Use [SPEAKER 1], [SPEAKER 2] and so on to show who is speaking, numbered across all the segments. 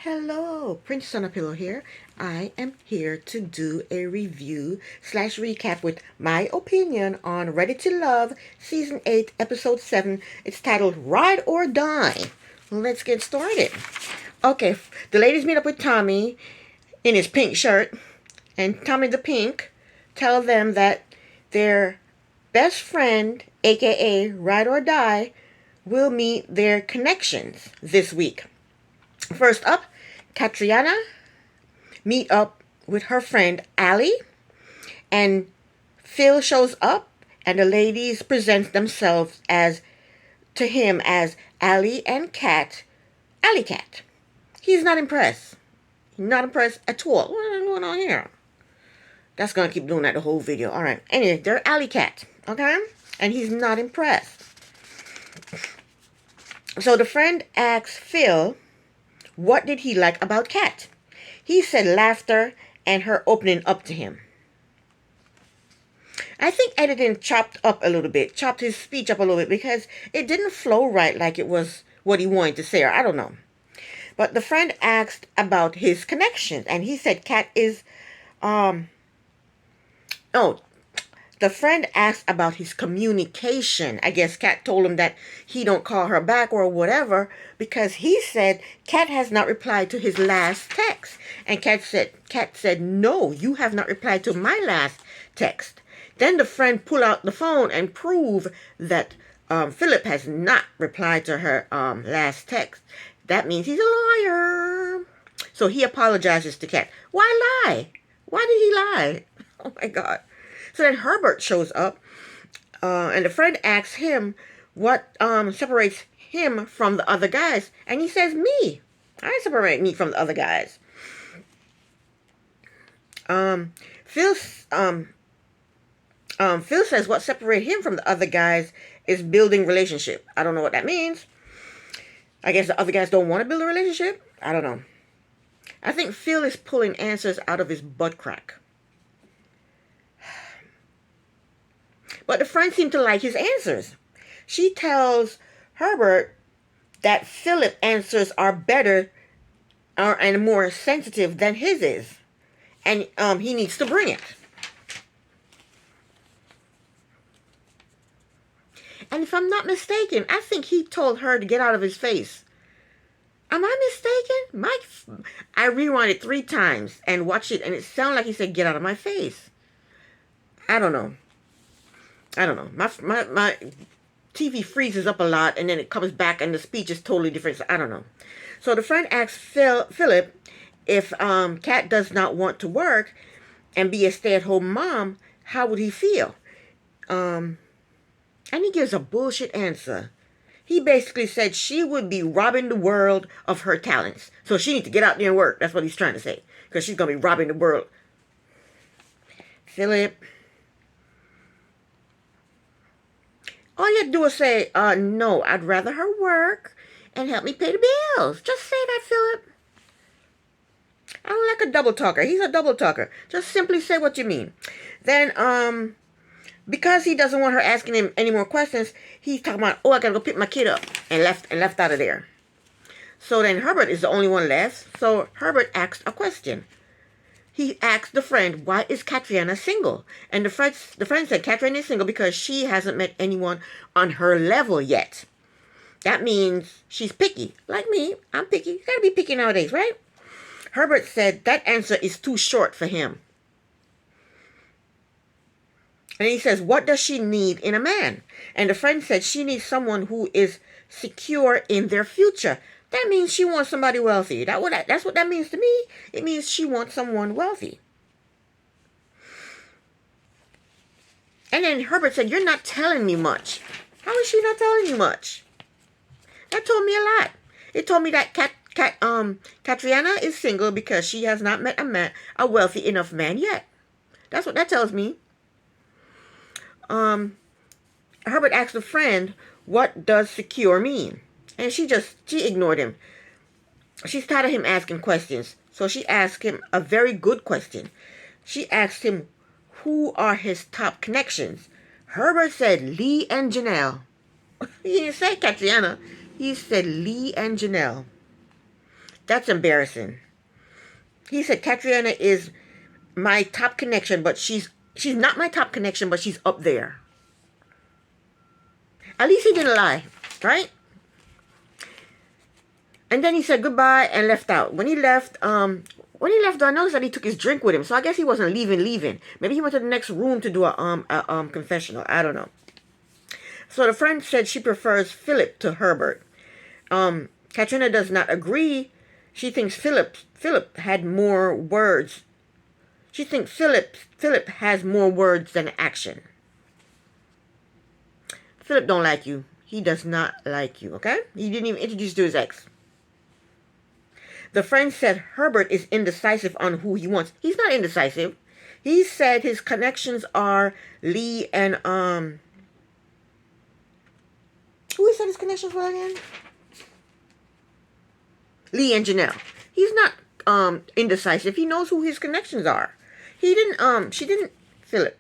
[SPEAKER 1] Hello, Princess on a Pillow here. I am here to do a review slash recap with my opinion on Ready to Love Season 8, Episode 7. It's titled Ride or Die. Let's get started. Okay, the ladies meet up with Tommy in his pink shirt, and Tommy the Pink tells them that their best friend, aka Ride or Die, will meet their connections this week. First up, Catriona meet up with her friend Allie, and Phil shows up, and the ladies present themselves as to him as Allie and Cat, Alley Cat. He's not impressed. Not impressed at all. What is going on here? That's gonna keep doing that the whole video. All right. Anyway, they're Alley Cat, okay, and he's not impressed. So the friend asks Phil, what did he like about Cat? He said laughter and her opening up to him. I think editing chopped his speech up a little bit because it didn't flow right like it was what he wanted to say, or I don't know. But the friend asked about his connections, and he said Cat is, the friend asked about his communication. I guess Cat told him that he don't call her back or whatever because he said Cat has not replied to his last text. And Cat said, no, you have not replied to my last text. Then the friend pulled out the phone and proved that Philip has not replied to her last text. That means he's a liar. So he apologizes to Cat. Why lie? Why did he lie? Oh my God. So then Herbert shows up, and the friend asks him what separates him from the other guys, and he says, me. I separate me from the other guys. Phil says what separates him from the other guys is building relationship. I don't know what that means. I guess the other guys don't want to build a relationship. I don't know. I think Phil is pulling answers out of his butt crack. But the friend seemed to like his answers. She tells Herbert that Philip's answers are better and more sensitive than his is. And he needs to bring it. And if I'm not mistaken, I think he told her to get out of his face. Am I mistaken? I rewound it 3 times and watched it, and it sounded like he said, get out of my face. I don't know. My TV freezes up a lot, and then it comes back, and the speech is totally different. So I don't know. So the friend asks Philip if Cat does not want to work and be a stay-at-home mom, how would he feel? And he gives a bullshit answer. He basically said she would be robbing the world of her talents. So she needs to get out there and work. That's what he's trying to say. Because she's going to be robbing the world. Philip. All you have to do is say, no, I'd rather her work and help me pay the bills. Just say that, Philip. I don't like a double talker. He's a double talker. Just simply say what you mean. Then, because he doesn't want her asking him any more questions, he's talking about, oh, I gotta go pick my kid up, and left out of there. So then Herbert is the only one left. So Herbert asked a question. He asked the friend, why is Catriona single? And the friend said Catriona is single because she hasn't met anyone on her level yet. That means she's picky. Like me, I'm picky. You gotta be picky nowadays, right? Herbert said that answer is too short for him. And he says, what does she need in a man? And the friend said she needs someone who is secure in their future. That means she wants somebody wealthy. That's what that means to me. It means she wants someone wealthy. And then Herbert said, you're not telling me much. How is she not telling you much? That told me a lot. It told me that Catriona is single because she has not met a wealthy enough man yet. That's what that tells me. Herbert asked a friend, what does secure mean? And she ignored him. She's tired of him asking questions. So she asked him a very good question. She asked him, who are his top connections? Herbert said Lee and Janelle. He didn't say Catriona. He said Lee and Janelle. That's embarrassing. He said Catriona is my top connection, but she's not my top connection, but she's up there. At least he didn't lie, right? And then he said goodbye and left out. When he left, I noticed that he took his drink with him. So I guess he wasn't leaving. Maybe he went to the next room to do a confessional. I don't know. So the friend said she prefers Philip to Herbert. Catriona does not agree. She thinks Philip had more words. She thinks Philip has more words than action. Philip don't like you. He does not like you, okay? He didn't even introduce you to his ex. The friend said Herbert is indecisive on who he wants. He's not indecisive. He said his connections are Lee and who he said his connections were again? Lee and Janelle. He's not indecisive. He knows who his connections are. She didn't Philip.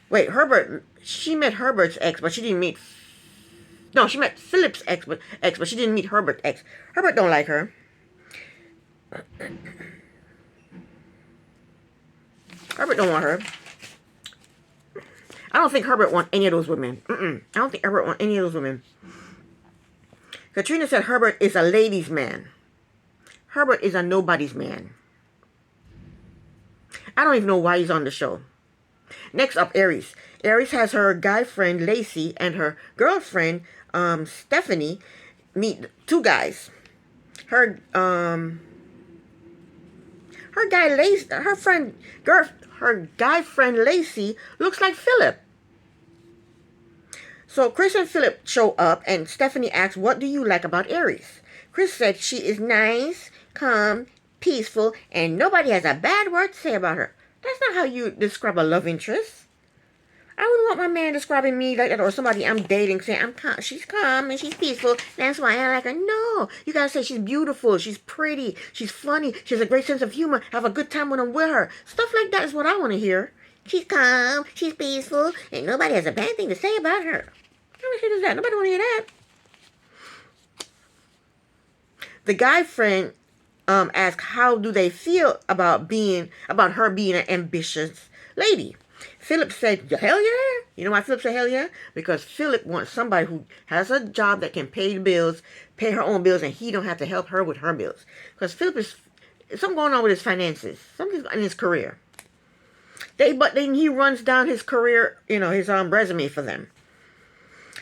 [SPEAKER 1] Wait, Herbert, she met Herbert's ex, but she didn't meet No, she met Philip's ex, but she didn't meet Herbert's ex. Herbert don't like her. Herbert don't want her. I don't think Herbert want any of those women. I don't think Herbert want any of those women. Katrina said Herbert is a ladies' man. Herbert is a nobody's man. I don't even know why he's on the show. Next up, Aries. Aries has her guy friend Lacey and her girlfriend Stephanie meet two guys. Her guy friend Lacey looks like Philip. So Chris and Philip show up, and Stephanie asks, "What do you like about Aries?" Chris said she is nice, calm, peaceful, and nobody has a bad word to say about her. That's not how you describe a love interest. I wouldn't want my man describing me like that, or somebody I'm dating saying she's calm and she's peaceful. That's why I like her. No, you gotta say she's beautiful, she's pretty, she's funny, she has a great sense of humor. Have a good time when I'm with her. Stuff like that is what I want to hear. She's calm, she's peaceful, and nobody has a bad thing to say about her. How shit is that? Nobody want to hear that. The guy friend asked how do they feel about her being an ambitious lady. Philip said, hell yeah. You know why Philip said hell yeah? Because Philip wants somebody who has a job that can pay the bills, pay her own bills, and he don't have to help her with her bills. Because Philip is something going on with his finances, something in his career. But then he runs down his career, his resume for them.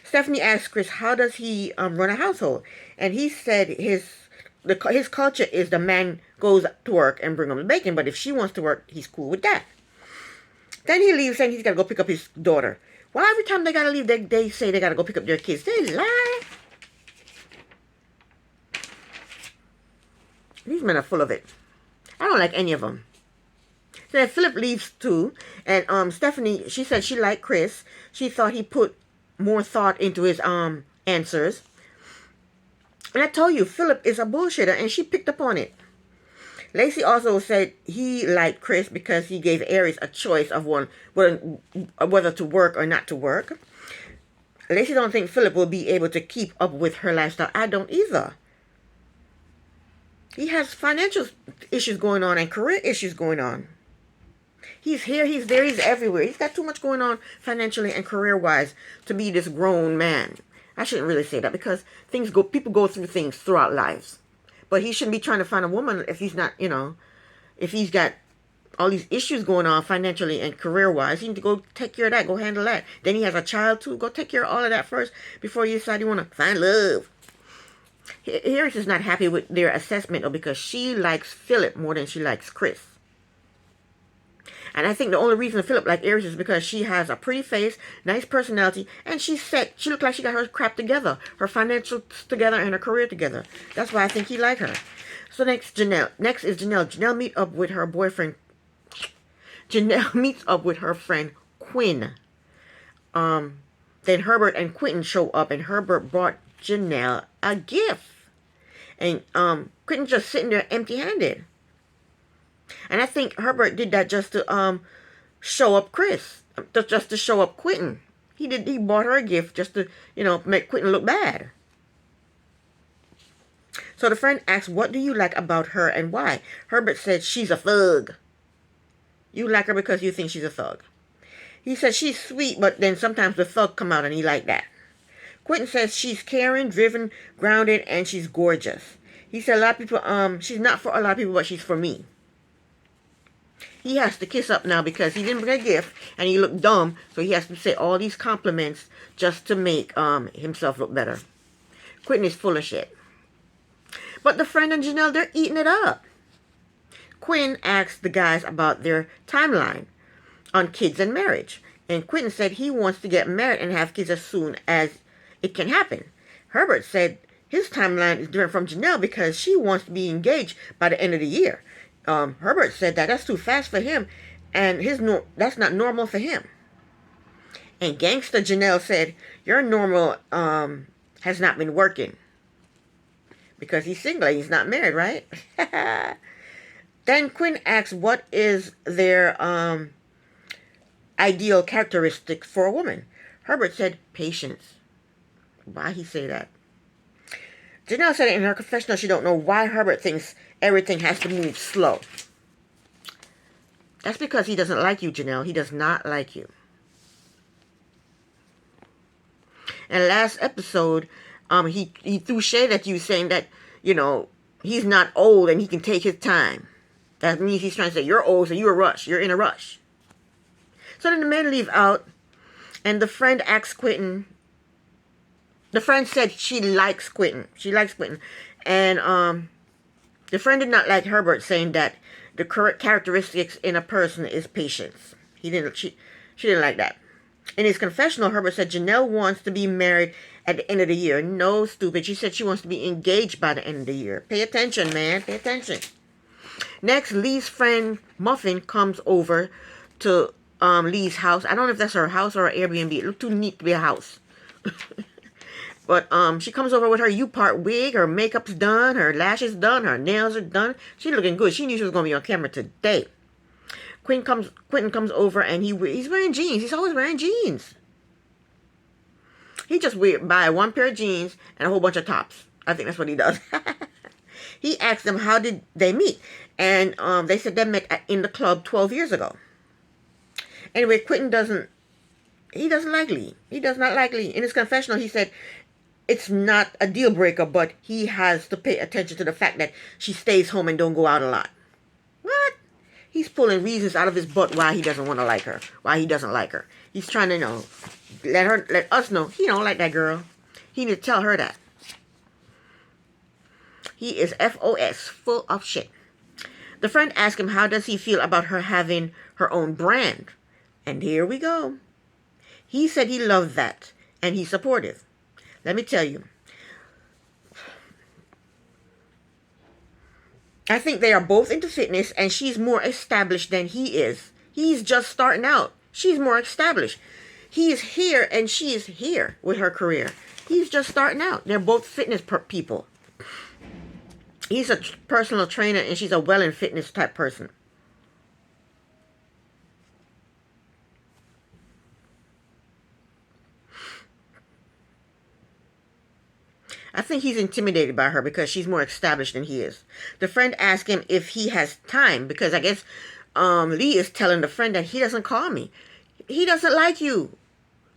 [SPEAKER 1] Stephanie asked Chris, how does he run a household? And he said his culture is the man goes to work and bring home the bacon, but if she wants to work, he's cool with that. Then he leaves saying he's got to go pick up his daughter. Why every time they got to leave, they say they got to go pick up their kids? They lie. These men are full of it. I don't like any of them. So then Philip leaves too. And Stephanie, she said she liked Chris. She thought he put more thought into his answers. And I told you, Philip is a bullshitter, and she picked up on it. Lacey also said he liked Chris because he gave Aries a choice of whether to work or not to work. Lacey don't think Philip will be able to keep up with her lifestyle. I don't either. He has financial issues going on and career issues going on. He's here, he's there, he's everywhere. He's got too much going on financially and career-wise to be this grown man. I shouldn't really say that because people go through things throughout lives. But he shouldn't be trying to find a woman if he's not, if he's got all these issues going on financially and career-wise. He need to go take care of that, go handle that. Then he has a child too. Go take care of all of that first before you decide you want to find love. Harris is not happy with their assessment, or because she likes Philip more than she likes Chris. And I think the only reason Philip likes Aries is because she has a pretty face, nice personality, and she looked like she got her crap together, her financials together, and her career together. That's why I think he liked her. So next is Janelle. Janelle meets up with her boyfriend. Janelle meets up with her friend Quinn. Then Herbert and Quentin show up, and Herbert brought Janelle a gift. And Quentin's just sitting there empty-handed. And I think Herbert did that just to show up Chris, just to show up Quentin. He bought her a gift just to, make Quentin look bad. So the friend asks, what do you like about her and why? Herbert said, she's a thug. You like her because you think she's a thug. He says she's sweet, but then sometimes the thug come out and he like that. Quentin says she's caring, driven, grounded, and she's gorgeous. He said a lot of people, she's not for a lot of people, but she's for me. He has to kiss up now because he didn't bring a gift and he looked dumb, so he has to say all these compliments just to make himself look better. Quentin is full of shit. But the friend and Janelle, they're eating it up. Quinn asked the guys about their timeline on kids and marriage. And Quentin said he wants to get married and have kids as soon as it can happen. Herbert said his timeline is different from Janelle because she wants to be engaged by the end of the year. Herbert said that's too fast for him, and that's not normal for him. And Gangsta Janelle said, your normal has not been working. Because he's single and he's not married, right? Then Quinn asks, what is their ideal characteristic for a woman? Herbert said, patience. Why he say that? Janelle said in her confessional she don't know why Herbert thinks everything has to move slow. That's because he doesn't like you, Janelle. He does not like you. And last episode, he threw shade at you saying that, he's not old and he can take his time. That means he's trying to say, you're old, so you're in a rush. So then the men leave out, and the friend asks Quentin. The friend said she likes Quentin. She likes Quentin. And the friend did not like Herbert saying that the correct characteristics in a person is patience. She didn't like that. In his confessional, Herbert said Janelle wants to be married at the end of the year. No, stupid. She said she wants to be engaged by the end of the year. Pay attention, man. Pay attention. Next, Lee's friend Muffin comes over to Lee's house. I don't know if that's her house or her Airbnb. It looked too neat to be a house. But she comes over with her U-part wig. Her makeup's done. Her lashes done. Her nails are done. She's looking good. She knew she was going to be on camera today. Quentin comes over and he's wearing jeans. He's always wearing jeans. He just buy one pair of jeans and a whole bunch of tops. I think that's what he does. He asked them how did they meet. And they said they met in the club 12 years ago. Anyway, Quentin doesn't like Lee. He does not like Lee. In his confessional, he said it's not a deal breaker, but he has to pay attention to the fact that she stays home and don't go out a lot. What? He's pulling reasons out of his butt why he doesn't want to like her. Why he doesn't like her. He's trying to let us know he don't like that girl. He need to tell her that. He is FOS, full of shit. The friend asked him how does he feel about her having her own brand. And here we go. He said he loved that and he's supportive. Let me tell you. I think they are both into fitness and she's more established than he is. He's just starting out. She's more established. He is here and she is here with her career. He's just starting out. They're both fitness people. He's a personal trainer and she's a well in fitness type person. I think he's intimidated by her because she's more established than he is. The friend asked him if he has time because I guess Lee is telling the friend that he doesn't call me. He doesn't like you.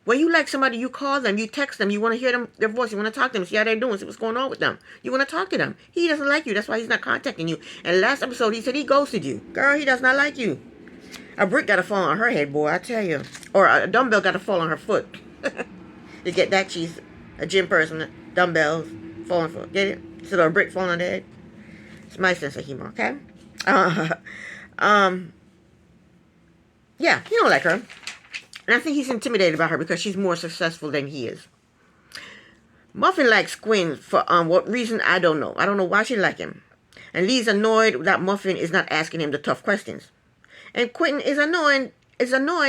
[SPEAKER 1] When you like somebody, you call them, you text them, you want to hear their voice, you want to talk to them, see how they're doing, see what's going on with them. You want to talk to them. He doesn't like you. That's why he's not contacting you. And last episode, he said he ghosted you. Girl, he does not like you. A brick got to fall on her head, boy, I tell you. Or a dumbbell got to fall on her foot. You get that? She's a gym person. Dumbbells fall on her foot. Get it? So a brick falling on the head. It's my sense of humor, okay? Yeah, he don't like her. And I think he's intimidated by her because she's more successful than he is. Muffin likes Quinn for what reason, I don't know. I don't know why she like him. And Lee's annoyed that Muffin is not asking him the tough questions. And Quentin is annoyed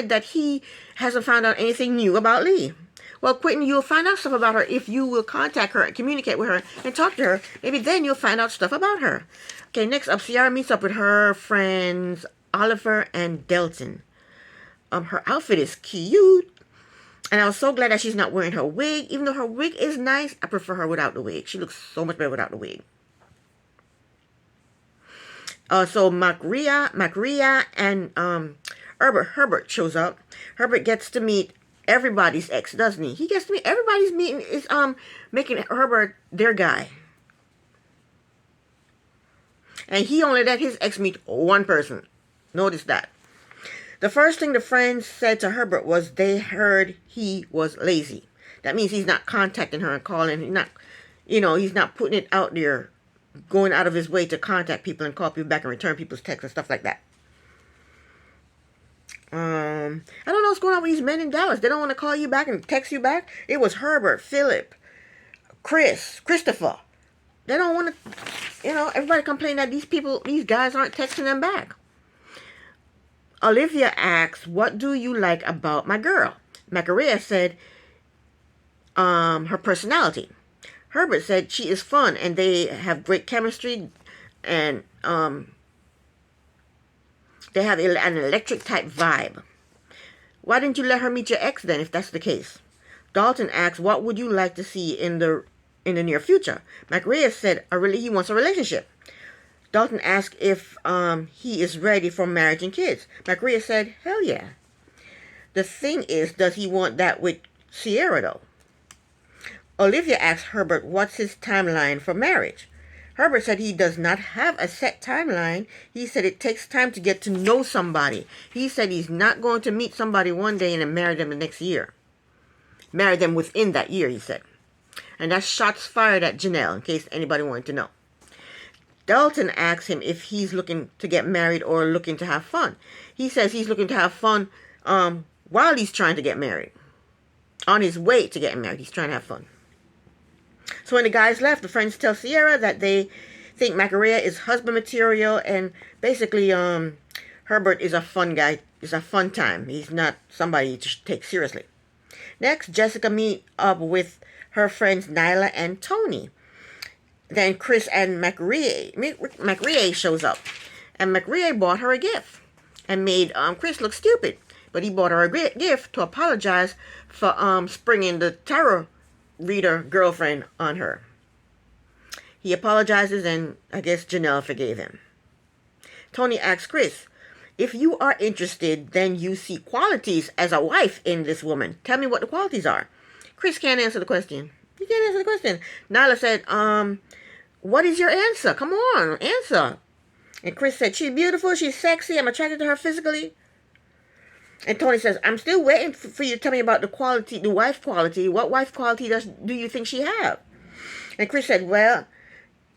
[SPEAKER 1] that he hasn't found out anything new about Lee. Well, Quentin, you'll find out stuff about her if you will contact her and communicate with her and talk to her. Maybe then you'll find out stuff about her. Okay, next up, Ciara meets up with her friends Oliver and Delton. Her outfit is cute. And I was so glad that she's not wearing her wig. Even though her wig is nice, I prefer her without the wig. She looks so much better without the wig. So Maria and Herbert shows up. Herbert gets to meet everybody's ex, doesn't he? He gets to meet everybody's meeting is making Herbert their guy. And he only let his ex meet one person. Notice that. The first thing the friends said to Herbert was they heard he was lazy. That means he's not contacting her and calling. He's not putting it out there, going out of his way to contact people and call people back and return people's texts and stuff like that. I don't know what's going on with these men in Dallas. They don't want to call you back and text you back. It was Herbert, Philip, Christopher. They don't want to, everybody complain that these guys aren't texting them back. Olivia asks, what do you like about my girl? Macaria said, her personality. Herbert said she is fun and they have great chemistry and they have an electric type vibe. Why didn't you let her meet your ex then, if that's the case? Dalton asks, what would you like to see in the near future? Macaria said, he wants a relationship. Dalton asked if he is ready for marriage and kids. Macaria said, hell yeah. The thing is, does he want that with Sierra though? Olivia asked Herbert what's his timeline for marriage. Herbert said he does not have a set timeline. He said it takes time to get to know somebody. He said he's not going to meet somebody one day and then marry them the next year. Marry them within that year, he said. And that's shots fired at Janelle, in case anybody wanted to know. Dalton asks him if he's looking to get married or looking to have fun. He says he's looking to have fun while he's trying to get married. On his way to getting married, he's trying to have fun. So when the guys left, the friends tell Sierra that they think Macaria is husband material, and basically Herbert is a fun guy. It's a fun time. He's not somebody to take seriously. Next, Jessica meet up with her friends Nyla and Tony. Then Chris and Macaria shows up. And Macaria bought her a gift and made Chris look stupid. But he bought her a gift to apologize for springing the tarot reader girlfriend on her. He apologizes and I guess Janelle forgave him. Tony asks Chris, if you are interested, then you see qualities as a wife in this woman. Tell me what the qualities are. Chris can't answer the question. He can't answer the question. Nyla said, what is your answer? Come on, answer. And Chris said, she's beautiful, she's sexy, I'm attracted to her physically. And Tony says, I'm still waiting for you to tell me about the quality, the wife quality. What wife quality do you think she have? And Chris said, well,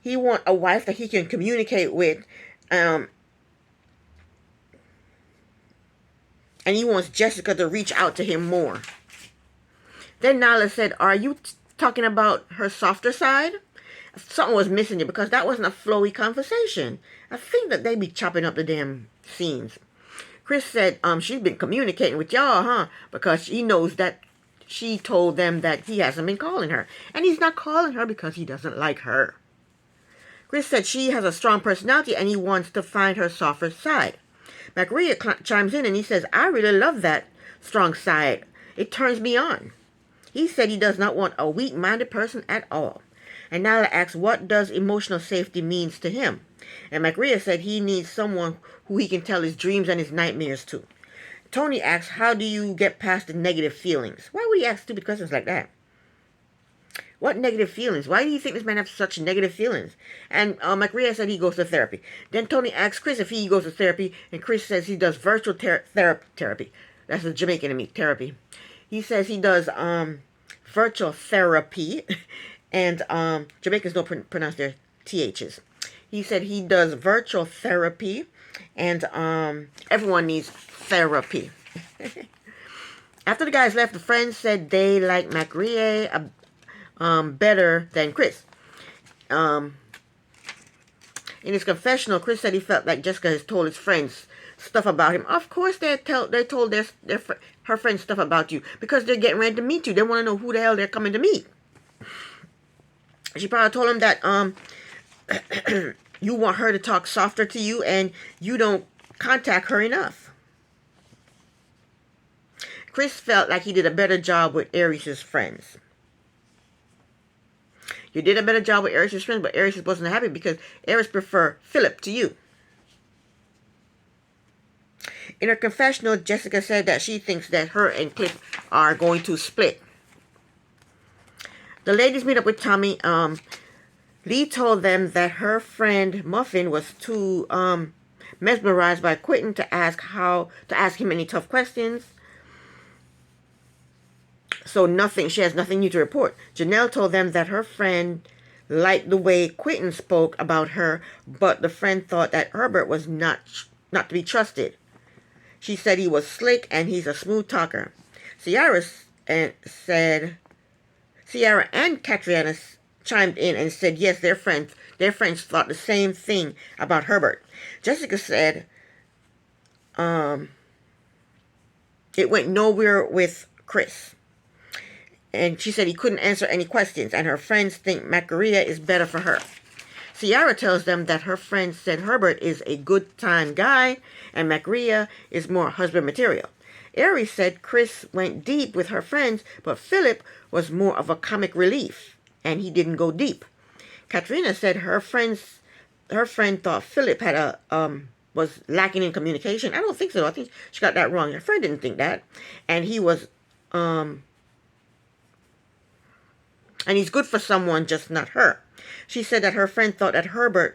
[SPEAKER 1] he wants a wife that he can communicate with. And he wants Jessica to reach out to him more. Then Nyla said, are you talking about her softer side? Something was missing here because that wasn't a flowy conversation. I think that they be chopping up the damn scenes. Chris said, she's been communicating with y'all, huh? Because she knows that she told them that he hasn't been calling her. And he's not calling her because he doesn't like her. Chris said she has a strong personality and he wants to find her softer side. Macaria chimes in and he says, I really love that strong side. It turns me on. He said he does not want a weak-minded person at all. And Nyla asks, what does emotional safety means to him? And Macaria said he needs someone who he can tell his dreams and his nightmares to. Tony asks, how do you get past the negative feelings? Why would he ask stupid questions like that? What negative feelings? Why do you think this man has such negative feelings? And Macaria said he goes to therapy. Then Tony asks Chris if he goes to therapy, and Chris says he does virtual therapy. That's a Jamaican to me, therapy. He says he does virtual therapy, and Jamaicans don't pronounce their THs. He said he does virtual therapy, and everyone needs therapy. After the guys left, the friends said they like Macaria better than Chris. In his confessional, Chris said he felt like Jessica has told his friends stuff about him. Of course they told her friends stuff about you because they're getting ready to meet you. They want to know who the hell they're coming to meet. She probably told him that you want her to talk softer to you and you don't contact her enough. Chris felt like he did a better job with Aries' friends. You did a better job with Aries' friends, but Aries wasn't happy because Aries preferred Philip to you. In her confessional, Jessica said that she thinks that her and Cliff are going to split. The ladies meet up with Tommy. Lee told them that her friend Muffin was too mesmerized by Quentin to ask him any tough questions. So she has nothing new to report. Janelle told them that her friend liked the way Quentin spoke about her, but the friend thought that Herbert was not to be trusted. She said he was slick and he's a smooth talker. Ciara and Katriana chimed in and said yes, their friends thought the same thing about Herbert. Jessica said it went nowhere with Chris. And she said he couldn't answer any questions, and her friends think Macaria is better for her. Ciara tells them that her friends said Herbert is a good time guy, and Macaria is more husband material. Aries said Chris went deep with her friends, but Philip was more of a comic relief, and he didn't go deep. Katrina said her friend thought Philip had was lacking in communication. I don't think so. I think she got that wrong. Her friend didn't think that, and he was and he's good for someone, just not her. She said that her friend thought that Herbert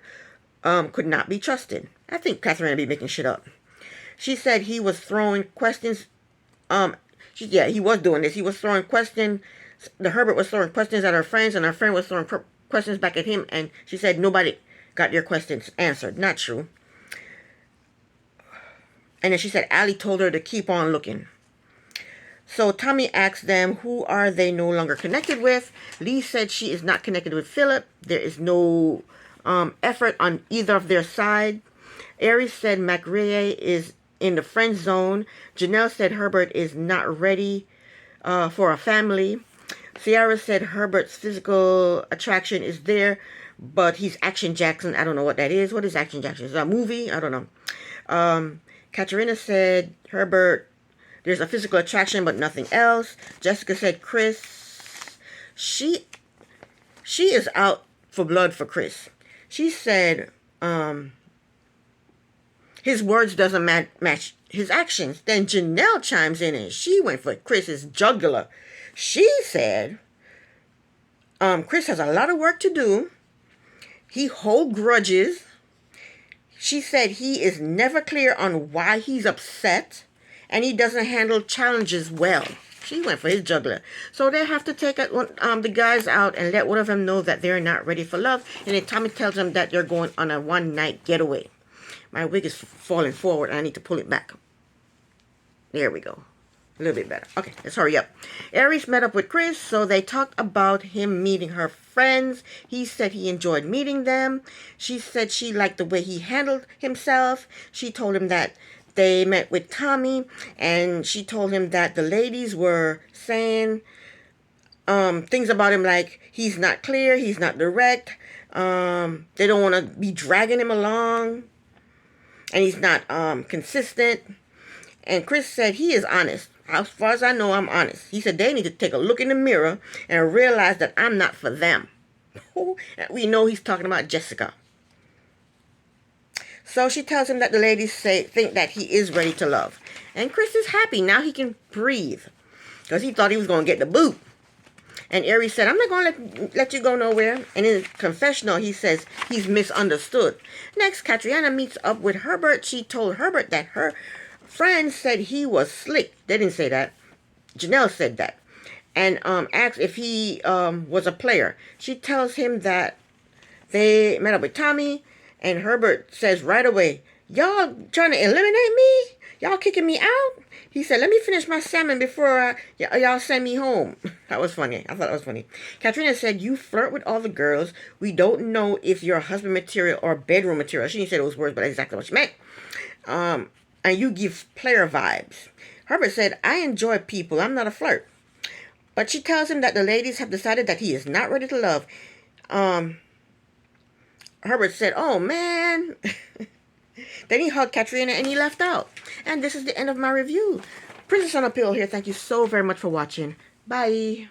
[SPEAKER 1] could not be trusted. I think Catherine would be making shit up. She said he was throwing questions. He was doing this. He was throwing questions. Herbert was throwing questions at her friends, and her friend was throwing questions back at him. And she said nobody got your questions answered. Not true. And then she said Allie told her to keep on looking. So Tommy asked them who are they no longer connected with. Lee said she is not connected with Philip. There is no effort on either of their side. Aries said Macaria is in the friend zone. Janelle said Herbert is not ready for a family. Ciara said Herbert's physical attraction is there, but he's Action Jackson. I don't know what that is. What is Action Jackson? Is that a movie? I don't know. Katerina said Herbert, there's a physical attraction, but nothing else. Jessica said Chris, she is out for blood for Chris. She said his words doesn't match his actions. Then Janelle chimes in and she went for Chris's jugular. She said Chris has a lot of work to do. He holds grudges. She said he is never clear on why he's upset, and he doesn't handle challenges well. She went for his jugular. So they have to take the guys out and let one of them know that they're not ready for love. And then Tommy tells them that they're going on a one-night getaway. My wig is falling forward. I need to pull it back. There we go. A little bit better. Okay, let's hurry up. Aries met up with Chris, so they talked about him meeting her friends. He said he enjoyed meeting them. She said she liked the way he handled himself. She told him that they met with Tommy, and she told him that the ladies were saying things about him like he's not clear, he's not direct. They don't want to be dragging him along, and he's not consistent. And Chris said he is honest. As far as I know, I'm honest. He said they need to take a look in the mirror and realize that I'm not for them. We know he's talking about Jessica. So she tells him that the ladies think that he is ready to love. And Chris is happy. Now he can breathe. Because he thought he was going to get the boot. And Aries said, I'm not going to let you go nowhere. And in his confessional, he says he's misunderstood. Next, Katriana meets up with Herbert. She told Herbert that her friends said he was slick. They didn't say that. Janelle said that. And asked if he was a player. She tells him that they met up with Tommy. And Herbert says right away, y'all trying to eliminate me? Y'all kicking me out? He said, let me finish my salmon before y'all send me home. That was funny. I thought that was funny. Katrina said, you flirt with all the girls. We don't know if you're husband material or bedroom material. She didn't say those words, but that's exactly what she meant. And you give player vibes. Herbert said, I enjoy people. I'm not a flirt. But she tells him that the ladies have decided that he is not ready to love. Herbert said, oh, man. Then he hugged Katrina and he left out. And this is the end of my review. Princess on a Pillow here. Thank you so very much for watching. Bye.